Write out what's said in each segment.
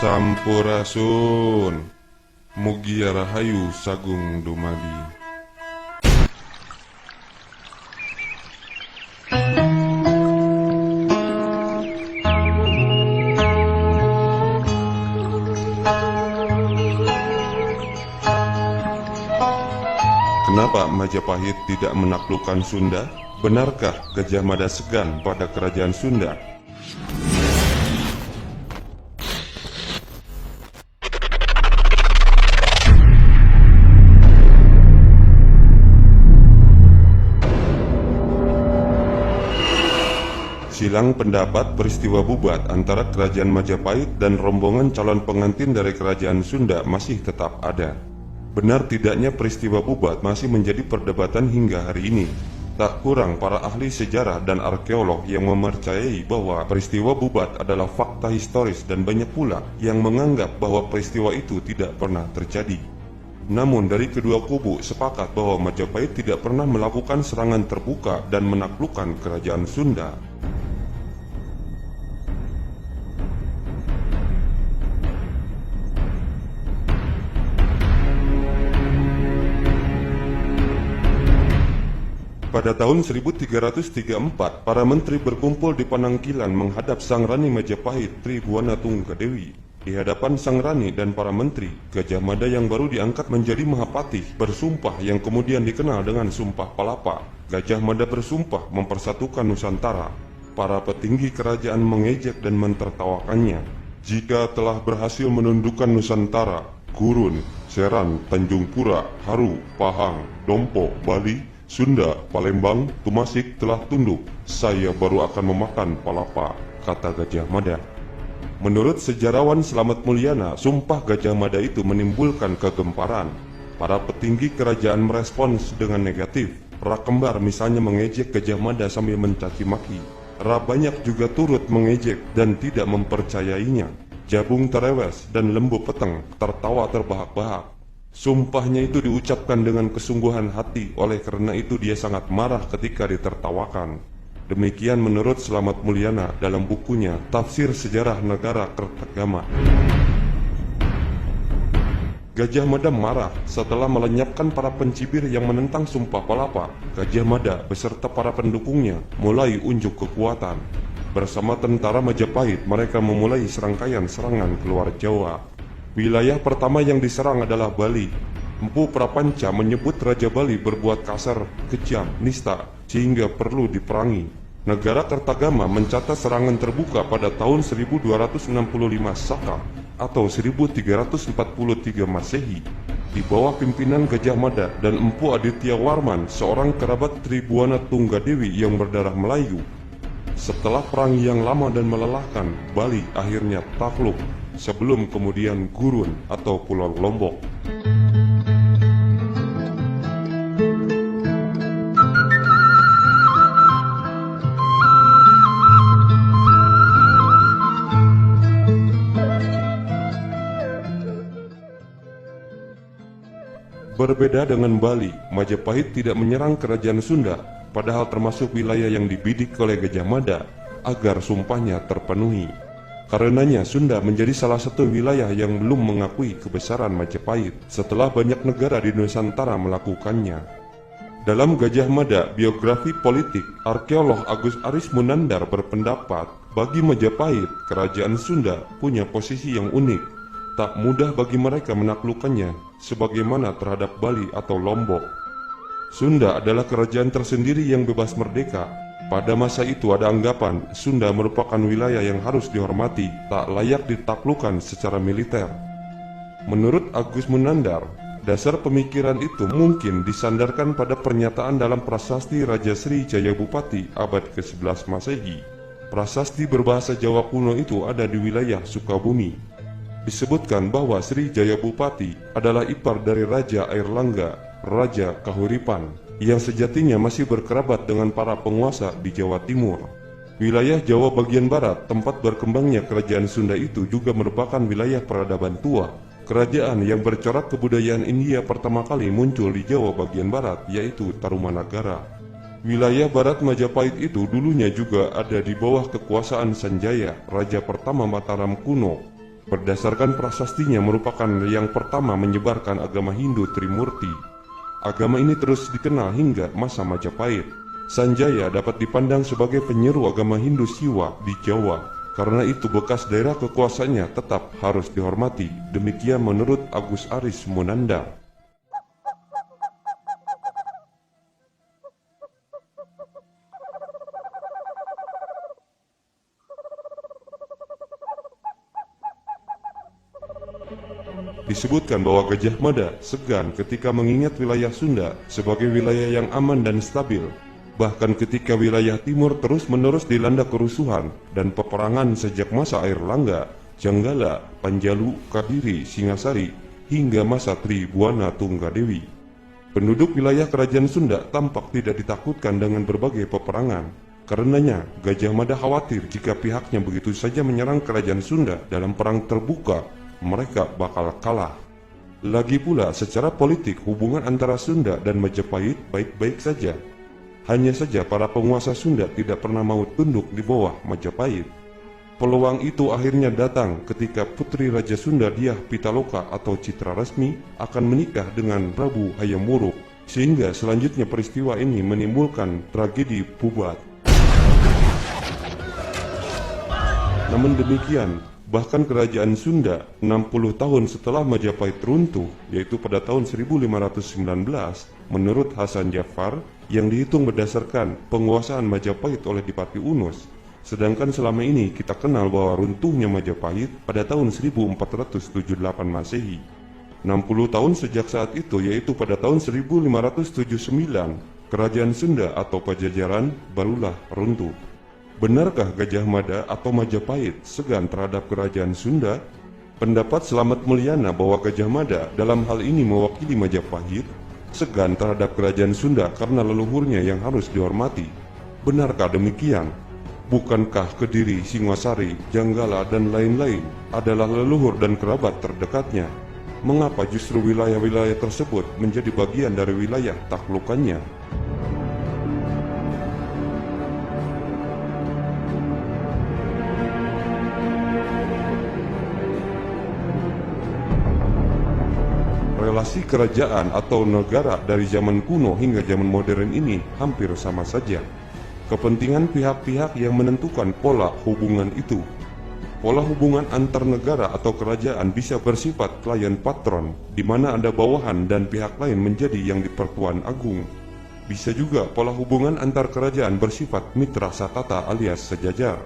Sampurasun, mugia rahayu sagung dumadi. Kenapa Majapahit tidak menaklukkan Sunda? Benarkah Gajah Mada segan pada kerajaan Sunda? Silang pendapat peristiwa bubat antara kerajaan Majapahit dan rombongan calon pengantin dari kerajaan Sunda masih tetap ada. Benar tidaknya peristiwa bubat masih menjadi perdebatan hingga hari ini. Tak kurang para ahli sejarah dan arkeolog yang mempercayai bahwa peristiwa bubat adalah fakta historis dan banyak pula yang menganggap bahwa peristiwa itu tidak pernah terjadi. Namun dari kedua kubu sepakat bahwa Majapahit tidak pernah melakukan serangan terbuka dan menaklukkan kerajaan Sunda. Pada tahun 1334, para menteri berkumpul di Panangkilan menghadap Sang Rani Majapahit Tribhuwana Tunggadewi. Di hadapan Sang Rani dan para menteri, Gajah Mada yang baru diangkat menjadi Mahapatih bersumpah yang kemudian dikenal dengan Sumpah Palapa. Gajah Mada bersumpah mempersatukan Nusantara. Para petinggi kerajaan mengejek dan mentertawakannya. Jika telah berhasil menundukkan Nusantara, Gurun, Seran, Tanjung Pura, Haru, Pahang, Dompo, Bali, Sunda, Palembang, Tumasik telah tunduk, saya baru akan memakan Palapa, kata Gajah Mada. Menurut sejarawan Slamet Mulyana, sumpah Gajah Mada itu menimbulkan kegemparan. Para petinggi kerajaan merespons dengan negatif. Ra Kembar misalnya mengejek Gajah Mada sambil mencaci maki. Ra Banyak juga turut mengejek dan tidak mempercayainya. Jabung Terewes dan Lembu Peteng tertawa terbahak-bahak. Sumpahnya itu diucapkan dengan kesungguhan hati, oleh karena itu dia sangat marah ketika ditertawakan. Demikian menurut Slamet Mulyana dalam bukunya Tafsir Sejarah Negara Kertagama. Gajah Mada marah setelah melenyapkan para pencibir yang menentang Sumpah Palapa. Gajah Mada beserta para pendukungnya mulai unjuk kekuatan. Bersama tentara Majapahit, mereka memulai serangkaian serangan keluar Jawa. Wilayah pertama yang diserang adalah Bali. Empu Prapanca menyebut Raja Bali berbuat kasar, kejam, nista, sehingga perlu diperangi. Negara Kertagama mencatat serangan terbuka pada tahun 1265 Saka atau 1343 Masehi di bawah pimpinan Gajah Mada dan Empu Aditya Warman, seorang kerabat Tribhuwana Tunggadewi yang berdarah Melayu. Setelah perang yang lama dan melelahkan, Bali akhirnya takluk sebelum kemudian Gurun atau Pulau Lombok. Berbeda dengan Bali, Majapahit tidak menyerang kerajaan Sunda, padahal termasuk wilayah yang dibidik oleh Gajah Mada agar sumpahnya terpenuhi. Karenanya Sunda menjadi salah satu wilayah yang belum mengakui kebesaran Majapahit setelah banyak negara di Nusantara melakukannya. Dalam Gajah Mada, biografi politik, arkeolog Agus Aris Munandar berpendapat bagi Majapahit, kerajaan Sunda punya posisi yang unik. Tak mudah bagi mereka menaklukkannya sebagaimana terhadap Bali atau Lombok. Sunda adalah kerajaan tersendiri yang bebas merdeka. Pada masa itu ada anggapan Sunda merupakan wilayah yang harus dihormati, tak layak ditaklukkan secara militer. Menurut Agus Munandar, dasar pemikiran itu mungkin disandarkan pada pernyataan dalam prasasti Raja Sri Jayabupati abad ke-11 Masehi. Prasasti berbahasa Jawa kuno itu ada di wilayah Sukabumi. Disebutkan bahwa Sri Jayabupati adalah ipar dari Raja Airlangga, Raja Kahuripan, yang sejatinya masih berkerabat dengan para penguasa di Jawa Timur. Wilayah Jawa bagian barat, tempat berkembangnya kerajaan Sunda itu juga merupakan wilayah peradaban tua. Kerajaan yang bercorak kebudayaan India pertama kali muncul di Jawa bagian barat, yaitu Tarumanagara. Wilayah barat Majapahit itu dulunya juga ada di bawah kekuasaan Sanjaya, raja pertama Mataram kuno. Berdasarkan prasastinya merupakan yang pertama menyebarkan agama Hindu Trimurti. Agama ini terus dikenal hingga masa Majapahit. Sanjaya dapat dipandang sebagai penyeru agama Hindu Siwa di Jawa. Karena itu bekas daerah kekuasaannya tetap harus dihormati. Demikian menurut Agus Aris Munanda. Disebutkan bahwa Gajah Mada segan ketika mengingat wilayah Sunda sebagai wilayah yang aman dan stabil. Bahkan ketika wilayah timur terus-menerus dilanda kerusuhan dan peperangan sejak masa Airlangga, Janggala, Panjalu, Kadiri, Singasari, hingga masa Tribuana Tunggadewi. Penduduk wilayah kerajaan Sunda tampak tidak ditakutkan dengan berbagai peperangan. Karenanya, Gajah Mada khawatir jika pihaknya begitu saja menyerang kerajaan Sunda dalam perang terbuka, mereka bakal kalah. Lagi pula secara politik hubungan antara Sunda dan Majapahit baik-baik saja. Hanya saja para penguasa Sunda tidak pernah mau tunduk di bawah Majapahit. Peluang itu akhirnya datang ketika putri Raja Sunda Dyah Pitaloka atau Citra Resmi akan menikah dengan Prabu Hayam Wuruk, sehingga selanjutnya peristiwa ini menimbulkan tragedi Pubat. Namun demikian, bahkan kerajaan Sunda 60 tahun setelah Majapahit runtuh, yaitu pada tahun 1519, menurut Hasan Jafar, yang dihitung berdasarkan penguasaan Majapahit oleh Dipati Unus. Sedangkan selama ini kita kenal bahwa runtuhnya Majapahit pada tahun 1478 Masehi. 60 tahun sejak saat itu, yaitu pada tahun 1579, kerajaan Sunda atau Pajajaran barulah runtuh. Benarkah Gajah Mada atau Majapahit segan terhadap kerajaan Sunda? Pendapat Slamet Mulyana bahwa Gajah Mada dalam hal ini mewakili Majapahit segan terhadap kerajaan Sunda karena leluhurnya yang harus dihormati. Benarkah demikian? Bukankah Kediri, Singasari, Janggala, dan lain-lain adalah leluhur dan kerabat terdekatnya? Mengapa justru wilayah-wilayah tersebut menjadi bagian dari wilayah taklukannya? Relasi kerajaan atau negara dari zaman kuno hingga zaman modern ini hampir sama saja. Kepentingan pihak-pihak yang menentukan pola hubungan itu. Pola hubungan antar negara atau kerajaan bisa bersifat klien patron, di mana ada bawahan dan pihak lain menjadi yang dipertuan agung. Bisa juga pola hubungan antar kerajaan bersifat mitra satata alias sejajar.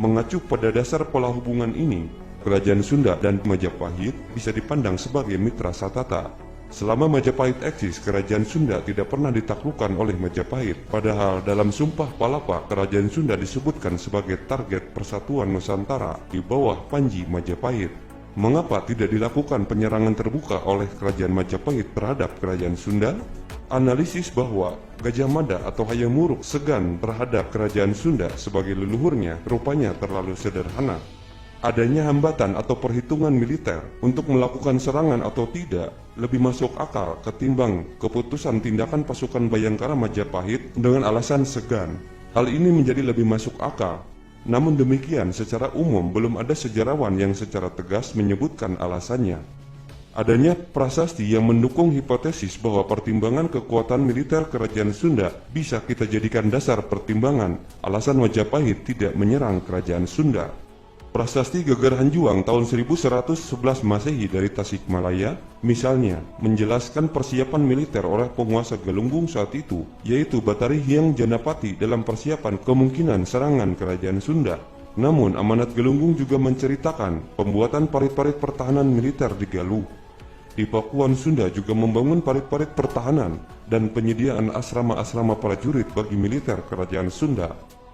Mengacu pada dasar pola hubungan ini, kerajaan Sunda dan Majapahit bisa dipandang sebagai mitra satata. Selama Majapahit eksis, kerajaan Sunda tidak pernah ditaklukkan oleh Majapahit. Padahal dalam Sumpah Palapa, kerajaan Sunda disebutkan sebagai target persatuan Nusantara di bawah Panji Majapahit. Mengapa tidak dilakukan penyerangan terbuka oleh kerajaan Majapahit terhadap kerajaan Sunda? Analisis bahwa Gajah Mada atau Hayam Wuruk segan terhadap kerajaan Sunda sebagai leluhurnya rupanya terlalu sederhana. Adanya hambatan atau perhitungan militer untuk melakukan serangan atau tidak lebih masuk akal ketimbang keputusan tindakan pasukan Bayangkara Majapahit dengan alasan segan. Hal ini menjadi lebih masuk akal. Namun demikian, secara umum belum ada sejarawan yang secara tegas menyebutkan alasannya. Adanya prasasti yang mendukung hipotesis bahwa pertimbangan kekuatan militer kerajaan Sunda bisa kita jadikan dasar pertimbangan alasan Majapahit tidak menyerang kerajaan Sunda. Prasasti Geger Hanjuang tahun 1111 Masehi dari Tasikmalaya, misalnya, menjelaskan persiapan militer oleh penguasa Galunggung saat itu, yaitu Batari Hyang Janapati dalam persiapan kemungkinan serangan kerajaan Sunda. Namun, amanat Galunggung juga menceritakan pembuatan parit-parit pertahanan militer di Galuh. Di Pakuan Sunda juga membangun parit-parit pertahanan dan penyediaan asrama-asrama prajurit bagi militer kerajaan Sunda.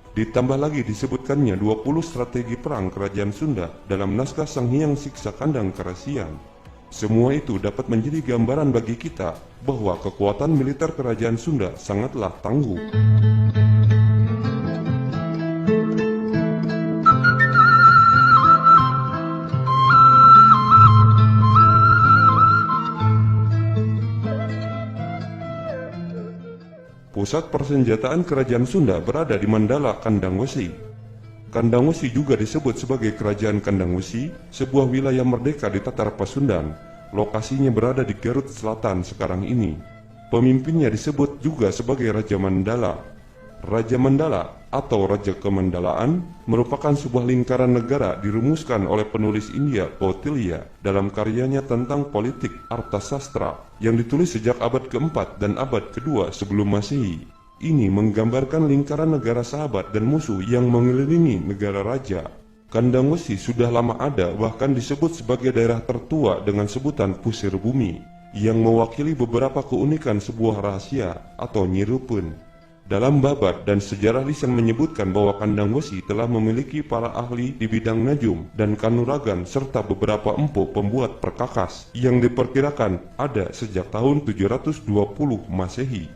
Ditambah lagi disebutkannya 20 strategi perang kerajaan Sunda dalam naskah Sang Hyang Siksa Kandang Karasian. Semua itu dapat menjadi gambaran bagi kita bahwa kekuatan militer kerajaan Sunda sangatlah tangguh. Pusat persenjataan kerajaan Sunda berada di Mandala Kandang Wesi. Kandang Wesi juga disebut sebagai Kerajaan Kandang Wesi, sebuah wilayah merdeka di Tatar Pasundan. Lokasinya berada di Garut Selatan sekarang ini. Pemimpinnya disebut juga sebagai Raja Mandala. Raja Mandala atau Raja Kemandalaan merupakan sebuah lingkaran negara dirumuskan oleh penulis India Kautilya dalam karyanya tentang politik Arthasastra yang ditulis sejak abad keempat dan abad kedua sebelum Masehi. Ini menggambarkan lingkaran negara sahabat dan musuh yang mengelilingi negara raja. Kandang Wesi sudah lama ada, bahkan disebut sebagai daerah tertua dengan sebutan Pusir Bumi, yang mewakili beberapa keunikan sebuah rahasia atau nyirupun. Dalam babat dan sejarah lisan menyebutkan bahwa Kandang Wesi telah memiliki para ahli di bidang najum dan kanuragan serta beberapa empu pembuat perkakas yang diperkirakan ada sejak tahun 720 Masehi.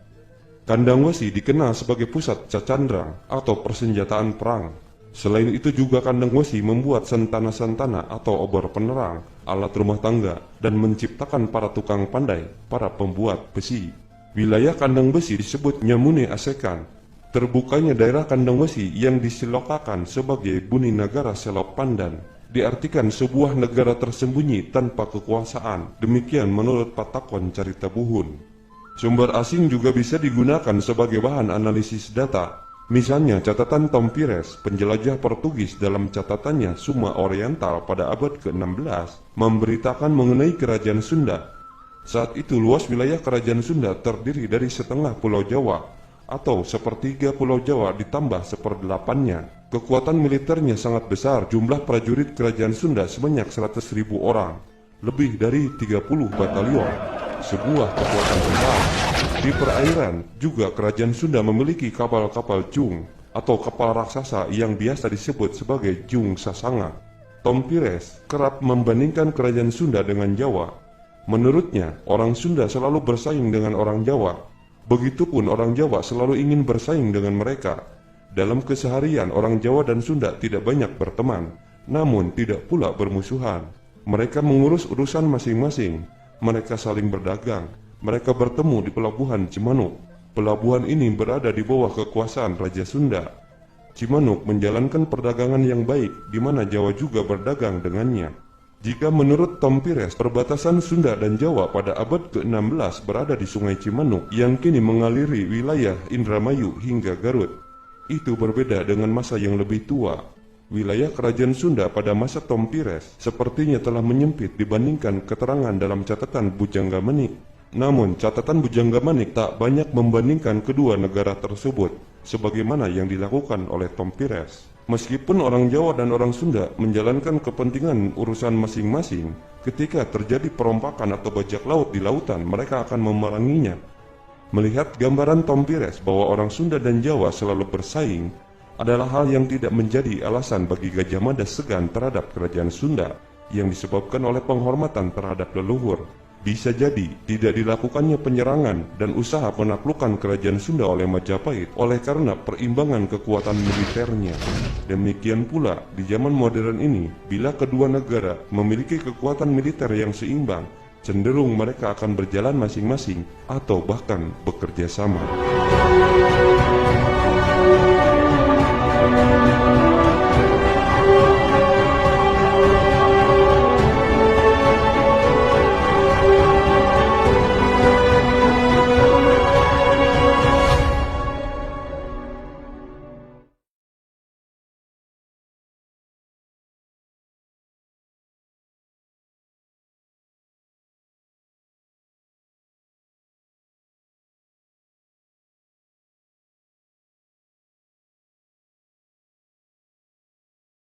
Kandang Wesi dikenal sebagai pusat cacandrang atau persenjataan perang. Selain itu juga Kandang Wesi membuat sentana-sentana atau obor penerang, alat rumah tangga, dan menciptakan para tukang pandai, para pembuat besi. Wilayah Kandang Wesi disebut Nyamune Asekan. Terbukanya daerah Kandang Wesi yang disilokakan sebagai Buni Nagara Selok Pandan diartikan sebuah negara tersembunyi tanpa kekuasaan. Demikian menurut Patakon Carita Buhun. Sumber asing juga bisa digunakan sebagai bahan analisis data. Misalnya catatan Tom Pires, penjelajah Portugis dalam catatannya Suma Oriental pada abad ke-16, memberitakan mengenai Kerajaan Sunda. Saat itu luas wilayah Kerajaan Sunda terdiri dari setengah Pulau Jawa, atau sepertiga Pulau Jawa ditambah seperdelapannya. Kekuatan militernya sangat besar, jumlah prajurit Kerajaan Sunda sebanyak 100.000 orang, lebih dari 30 batalion. Sebuah kekuatan besar. Di perairan juga Kerajaan Sunda memiliki kapal-kapal jung atau kapal raksasa yang biasa disebut sebagai jung sasanga. Tom Pires kerap membandingkan Kerajaan Sunda dengan Jawa. Menurutnya, orang Sunda selalu bersaing dengan orang Jawa. Begitupun orang Jawa selalu ingin bersaing dengan mereka. Dalam keseharian, orang Jawa dan Sunda tidak banyak berteman, namun tidak pula bermusuhan. Mereka mengurus urusan masing-masing. Mereka saling berdagang. Mereka bertemu di Pelabuhan Cimanuk. Pelabuhan ini berada di bawah kekuasaan Raja Sunda. Cimanuk menjalankan perdagangan yang baik, di mana Jawa juga berdagang dengannya. Jika menurut Tom Pires, perbatasan Sunda dan Jawa pada abad ke-16 berada di Sungai Cimanuk yang kini mengaliri wilayah Indramayu hingga Garut. Itu berbeda dengan masa yang lebih tua. Wilayah Kerajaan Sunda pada masa Tom Pires sepertinya telah menyempit dibandingkan keterangan dalam catatan Bujangga Manik. Namun, catatan Bujangga Manik tak banyak membandingkan kedua negara tersebut, sebagaimana yang dilakukan oleh Tom Pires. Meskipun orang Jawa dan orang Sunda menjalankan kepentingan urusan masing-masing, ketika terjadi perompakan atau bajak laut di lautan, mereka akan memeranginya. Melihat gambaran Tom Pires bahwa orang Sunda dan Jawa selalu bersaing, adalah hal yang tidak menjadi alasan bagi Gajah Mada segan terhadap Kerajaan Sunda, yang disebabkan oleh penghormatan terhadap leluhur. Bisa jadi tidak dilakukannya penyerangan dan usaha penaklukan Kerajaan Sunda oleh Majapahit oleh karena perimbangan kekuatan militernya. Demikian pula di zaman modern ini, bila kedua negara memiliki kekuatan militer yang seimbang, cenderung mereka akan berjalan masing-masing atau bahkan bekerja sama.